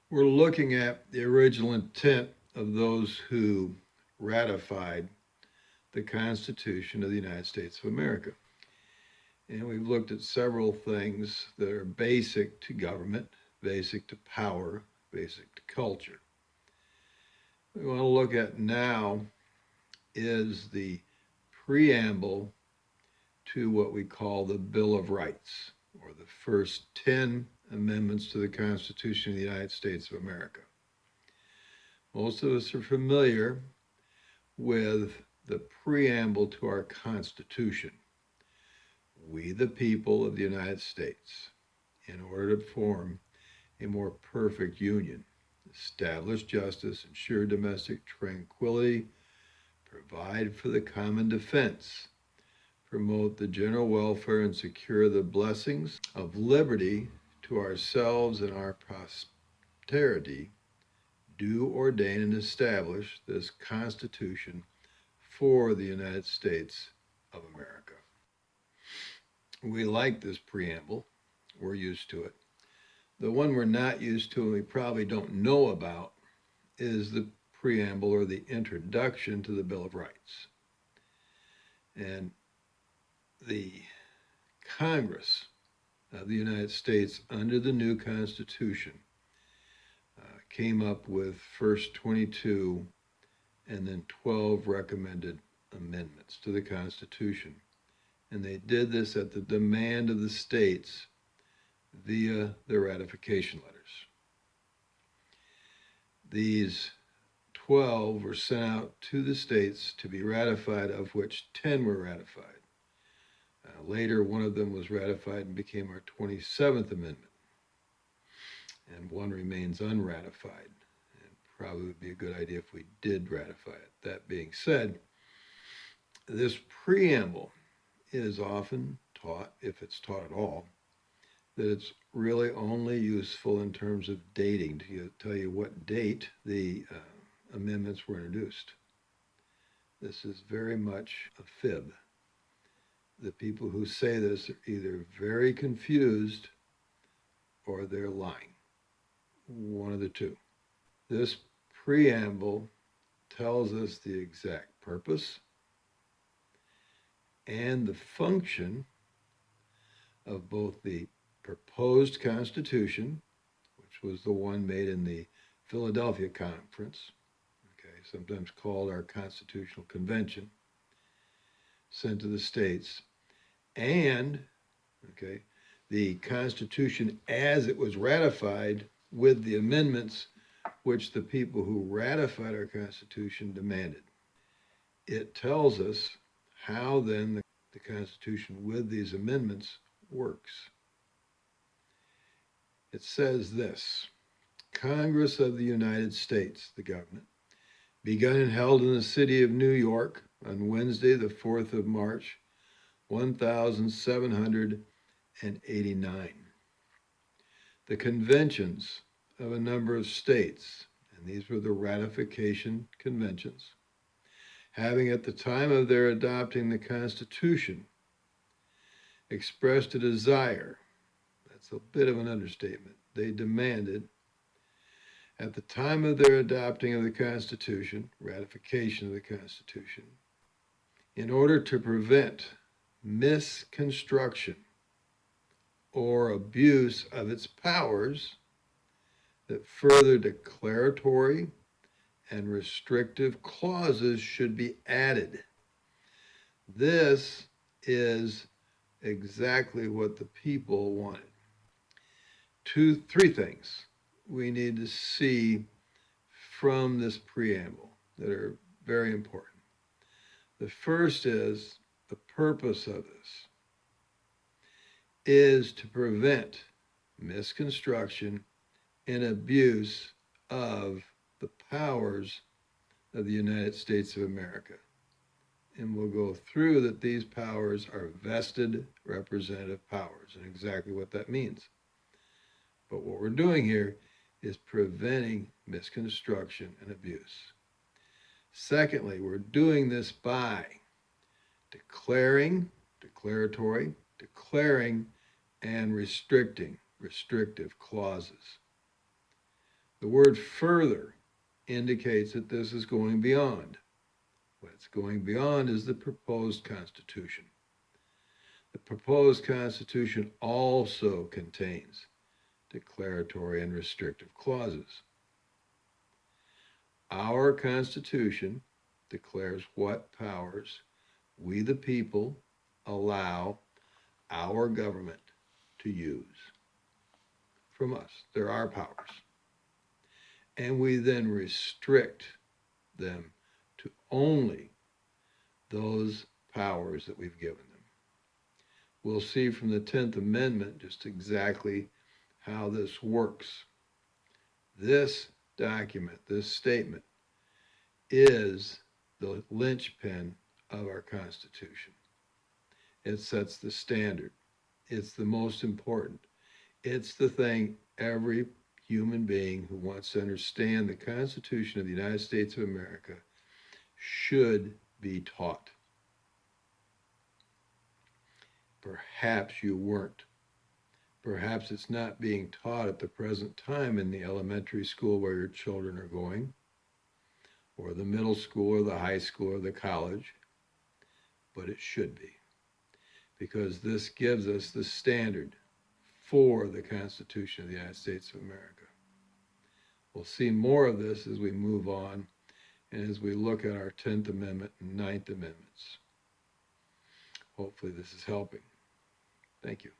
We're looking at the original intent of those who ratified the Constitution of the United States of America. And we've looked at several things that are basic to government, basic to power, basic to culture. What we want to look at now is the preamble to what we call the Bill of Rights, or the first 10 amendments to the Constitution of the United States of America. Most of us are familiar with the preamble to our Constitution. We, the people of the United States, in order to form a more perfect union, establish justice, ensure domestic tranquility, provide for the common defense, promote the general welfare, and secure the blessings of liberty to ourselves and our posterity, do ordain and establish this Constitution for the United States of America. We like this preamble. We're used to it. The one we're not used to and we probably don't know about is the preamble or the introduction to the Bill of Rights. And the Congress of the United States, under the new Constitution, came up with first 22 and then 12 recommended amendments to the Constitution. And they did this at the demand of the states via their ratification letters. These 12 were sent out to the states to be ratified, of which 10 were ratified. Later, one of them was ratified and became our 27th Amendment, and one remains unratified. And probably would be a good idea if we did ratify it. That being said, this preamble is often taught, if it's taught at all, that it's really only useful in terms of dating, to tell you what date the amendments were introduced. This is very much a fib. The people who say this are either very confused or they're lying. One of the two. This preamble tells us the exact purpose and the function of both the proposed Constitution, which was the one made in the Philadelphia Conference, sometimes called our Constitutional Convention, sent to the states, and the Constitution as it was ratified with the amendments which the people who ratified our Constitution demanded. It tells us how then the Constitution with these amendments works. It says this: Congress of the United States, the government, begun and held in the city of New York on Wednesday, the 4th of March, 1789. The conventions of a number of states, and these were the ratification conventions, having at the time of their adopting the Constitution expressed a desire, that's a bit of an understatement, they demanded, at the time of their adopting of the Constitution, ratification of the Constitution, in order to prevent misconstruction or abuse of its powers, that further declaratory and restrictive clauses should be added. This is exactly what the people wanted. Three things we need to see from this preamble that are very important. The first is the purpose of this is to prevent misconstruction and abuse of the powers of the United States of America. And we'll go through that these powers are vested representative powers and exactly what that means. But what we're doing here is preventing misconstruction and abuse. Secondly, we're doing this by declaring, and restricting restrictive clauses. The word further indicates that this is going beyond. What it's going beyond is the proposed Constitution. The proposed Constitution also contains declaratory and restrictive clauses. Our Constitution declares what powers we, the people, allow our government to use from us. They're our powers. And we then restrict them to only those powers that we've given them. We'll see from the 10th Amendment just exactly how this works. This document, this statement, is the linchpin of our Constitution. It sets the standard. It's the most important. It's the thing every human being who wants to understand the Constitution of the United States of America should be taught. Perhaps you weren't. Perhaps it's not being taught at the present time in the elementary school where your children are going, or the middle school, or the high school, or the college, but it should be, because this gives us the standard for the Constitution of the United States of America. We'll see more of this as we move on and as we look at our 10th Amendment and 9th Amendments. Hopefully this is helping. Thank you.